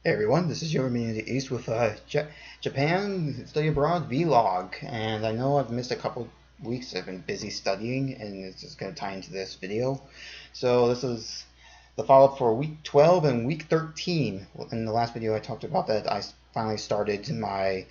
Hey everyone, this is your Minion East with Japan Study Abroad Vlog, and I know I've missed a couple weeks. I've been busy studying, and it's just going to tie into this video. So this is the follow-up for week 12 and week 13. In the last video I talked about that I finally started my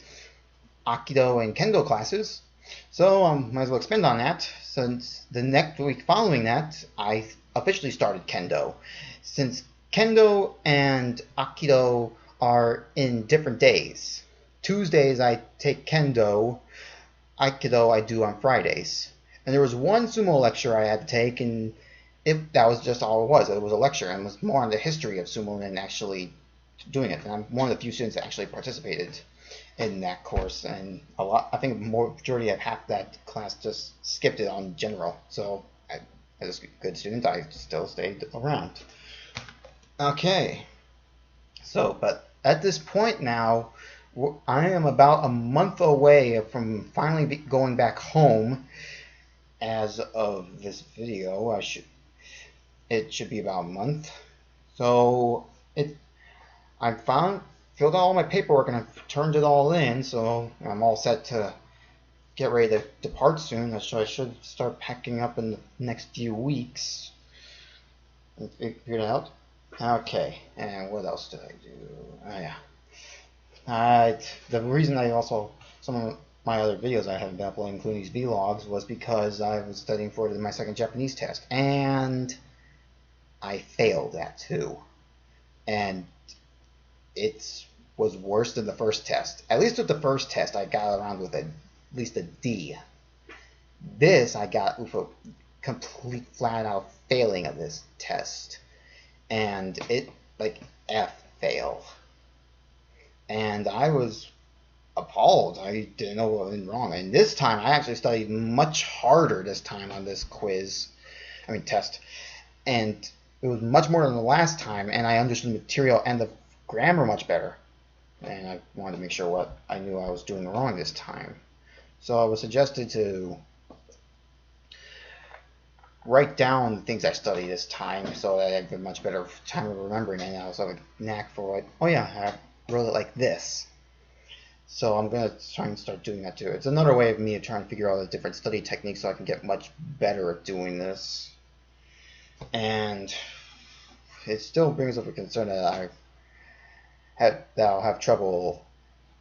Aikido and Kendo classes. So might as well expand on that. Since the next week following that, I officially started Kendo. Since Kendo and Aikido are in different days. Tuesdays I take Kendo, Aikido I do on Fridays. And there was one sumo lecture I had to take, and that was just all it was. It was a lecture, and it was more on the history of sumo than actually doing it. And I'm one of the few students that actually participated in that course, and I think majority of half that class just skipped it on general. So as a good student, I still stayed around. Okay, so but at this point now, I am about a month away from finally going back home. As of this video, it should be about a month. So I filled out all my paperwork and I've turned it all in, so I'm all set to get ready to depart soon. So I should start packing up in the next few weeks. Figure it out. Okay, and what else did I do? Oh yeah. The reason some of my other videos I haven't been uploading, including these vlogs, was because I was studying for my second Japanese test, and I failed that too. And it was worse than the first test. At least with the first test, I got around with at least a D. This, I got with a complete flat-out failing of this test. And it, like, F fail. And I was appalled. I didn't know what went wrong. And this time, I actually studied much harder this time on this test. And it was much more than the last time, and I understood the material and the grammar much better. And I wanted to make sure what I knew I was doing wrong this time. So I was suggested to write down the things I studied this time so that I have a much better time of remembering, and I also have a knack for, like, oh yeah, I wrote it like this. So I'm going to try and start doing that too. It's another way of me trying to figure out the different study techniques so I can get much better at doing this. And it still brings up a concern that I'll have trouble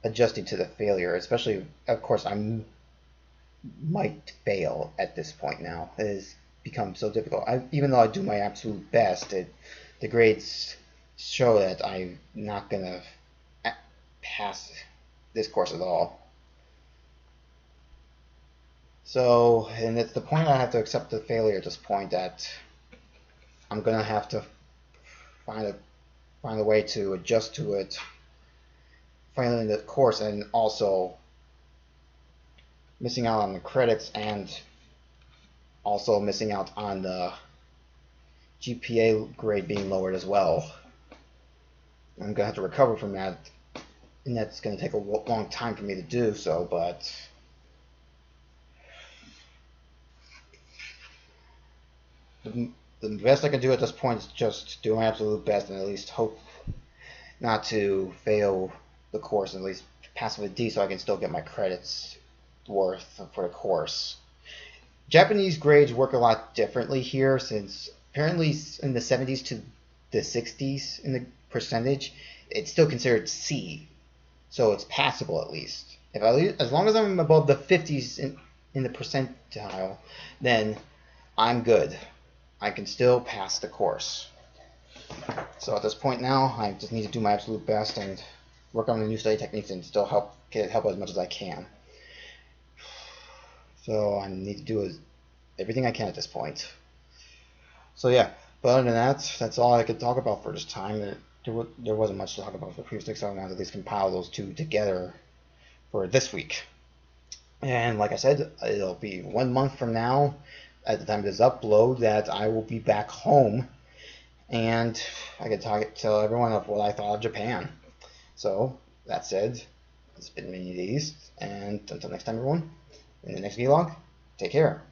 adjusting to the failure, especially, of course, I might fail at this point now. It has become so difficult. Even though I do my absolute best, the grades show that I'm not going to pass this course at all. So, and it's the point I have to accept the failure at this point, that I'm going to have to find a way to adjust to it, failing the course, and also missing out on the credits, and also missing out on the GPA grade being lowered as well. I'm going to have to recover from that, and that's going to take a long time for me to do so, but the best I can do at this point is just do my absolute best and at least hope not to fail the course, and at least pass with a D so I can still get my credits worth for the course. Japanese grades work a lot differently here, since apparently in the 70s to the 60s in the percentage, it's still considered C. So it's passable at least. As long as I'm above the 50s in the percentile, then I'm good. I can still pass the course. So at this point now, I just need to do my absolute best and work on the new study techniques and still help as much as I can. So I need to do everything I can at this point. So yeah, but other than that, that's all I could talk about for this time. There wasn't much to talk about for the previous week, so I wanted to at least compile those two together for this week. And like I said, it'll be 1 month from now, at the time of this upload, that I will be back home, and I can tell everyone of what I thought of Japan. So that said, it's been Minion East, and until next time, everyone, in the next vlog, take care.